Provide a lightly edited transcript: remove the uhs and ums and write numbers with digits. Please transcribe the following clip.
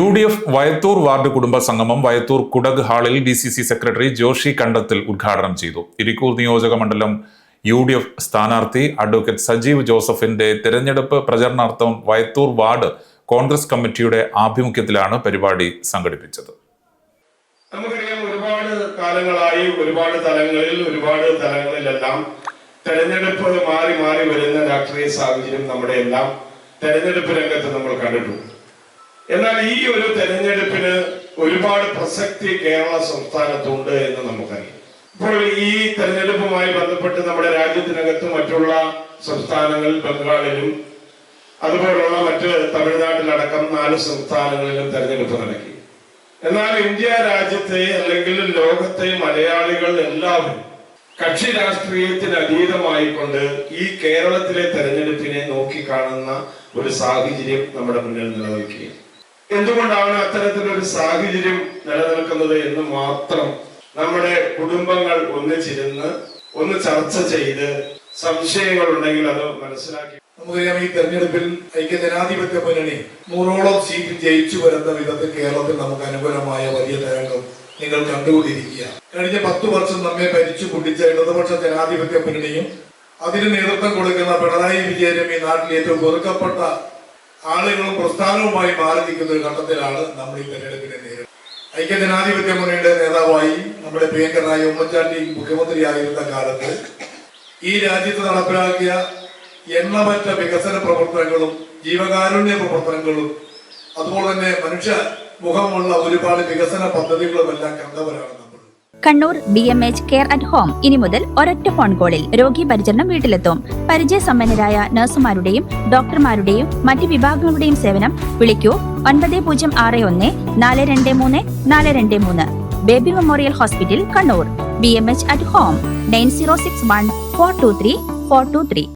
UDF Vayathur ward കുടുംബ സംഗമം വയത്തൂർ കുടക് ഹാളിൽ DCC സെക്രട്ടറി ജോഷി കണ്ടത്തിൽ ഉദ്ഘാടനം ചെയ്തു. ഇരിക്കൂർ നിയോജക മണ്ഡലം UDF സ്ഥാനാർത്ഥി അഡ്വക്കേറ്റ് സജീവ് ജോസഫിന്റെ തെരഞ്ഞെടുപ്പ് പ്രചരണാർത്ഥം വയത്തൂർ വാർഡ് കോൺഗ്രസ് കമ്മിറ്റിയുടെ ആഭിമുഖ്യത്തിലാണ് പരിപാടി സംഘടിപ്പിച്ചത്. നമുക്കറിയാം, ഒരുപാട് കാലങ്ങളായി ഒരുപാട് തലങ്ങളിലെല്ലാം തെരഞ്ഞെടുപ്പ് മാറി വരുന്ന രാഷ്ട്രീയ സാഹചര്യം നമ്മുടെ എല്ലാം തെരഞ്ഞെടുപ്പ് രംഗത്ത് നമ്മൾ കണ്ടിട്ടുണ്ട്. എന്നാൽ ഈ ഒരു തെരഞ്ഞെടുപ്പിന് ഒരുപാട് പ്രസക്തി കേരള സംസ്ഥാനത്തുണ്ട് എന്ന് നമുക്കറിയാം. ഇപ്പോൾ ഈ തെരഞ്ഞെടുപ്പുമായി ബന്ധപ്പെട്ട് നമ്മുടെ രാജ്യത്തിനകത്ത് മറ്റുള്ള സംസ്ഥാനങ്ങളിൽ, ബംഗാളിലും അതുപോലുള്ള മറ്റ് തമിഴ്നാട്ടിലടക്കം 4 സംസ്ഥാനങ്ങളിലും തെരഞ്ഞെടുപ്പ് നടക്കി. എന്നാൽ ഇന്ത്യ രാജ്യത്തെ അല്ലെങ്കിൽ ലോകത്തെ മലയാളികൾ എല്ലാവരും കക്ഷി രാഷ്ട്രീയത്തിന് അതീതമായിക്കൊണ്ട് ഈ കേരളത്തിലെ തെരഞ്ഞെടുപ്പിനെ നോക്കിക്കാണുന്ന ഒരു സാഹചര്യം നമ്മുടെ മുന്നിൽ നിലനിൽക്കുകയാണ്. എന്തുകൊണ്ടാണ് അത്തരത്തിലൊരു സാഹചര്യം നിലനിൽക്കുന്നത് എന്ന് മാത്രം നമ്മുടെ കുടുംബങ്ങൾ ഒന്നിച്ചിരുന്ന് ഒന്ന് ചർച്ച ചെയ്ത് സംശയങ്ങൾ ഉണ്ടെങ്കിൽ അത് മനസ്സിലാക്കി. നമുക്കറിയാം, ഈ തെരഞ്ഞെടുപ്പിൽ ഐക്യജനാധിപത്യ മുന്നണി 100ഓളം സീറ്റ് ജയിച്ചു വരുന്ന വിധത്തിൽ കേരളത്തിൽ നമുക്ക് അനുകൂലമായ വലിയ തരംഗം നിങ്ങൾ കണ്ടുകൊണ്ടിരിക്കുക. കഴിഞ്ഞ 10 വർഷം നമ്മെ ഭരിച്ചു കുടിച്ച ഇടതുപക്ഷ ജനാധിപത്യ മുന്നണിയും അതിന് നേതൃത്വം കൊടുക്കുന്ന പിണറായി വിജയനും ഈ നാട്ടിൽ ഏറ്റവും വെറുക്കപ്പെട്ട ആളുകളും പ്രസ്ഥാനവുമായി മാറി നിൽക്കുന്ന ഒരു ഘട്ടത്തിലാണ് നമ്മൾ ഈ തെരഞ്ഞെടുപ്പിനെ നേരിടുന്നത്. ഐക്യജനാധിപത്യ മുന്നണിയുടെ നേതാവായി നമ്മുടെ പ്രിയങ്കരനായ ഉമ്മൻചാണ്ടി മുഖ്യമന്ത്രിയായിരുന്ന കാലത്ത് ഈ രാജ്യത്ത് നടപ്പിലാക്കിയ എണ്ണമറ്റ വികസന പ്രവർത്തനങ്ങളും ജീവകാരുണ്യ പ്രവർത്തനങ്ങളും അതുപോലെ തന്നെ മനുഷ്യ മുഖമുള്ള ഒരുപാട് വികസന പദ്ധതികളും എല്ലാം കണ്ടവരാണ് നമ്മൾ. Kannur BMH care at home ഇനി മുതൽ ഒരൊറ്റ ഫോൺ കോളിൽ രോഗി പരിചരണം വീട്ടിലെത്തും. പരിചയസമ്പന്നരായ നഴ്സുമാരുടെയും ഡോക്ടർമാരുടെയും മറ്റ് വിഭാഗങ്ങളുടെയും സേവനം വിളിക്കൂ 9061 423 423. Baby memorial hospital, Kannur. BMH at home 9061 423 423.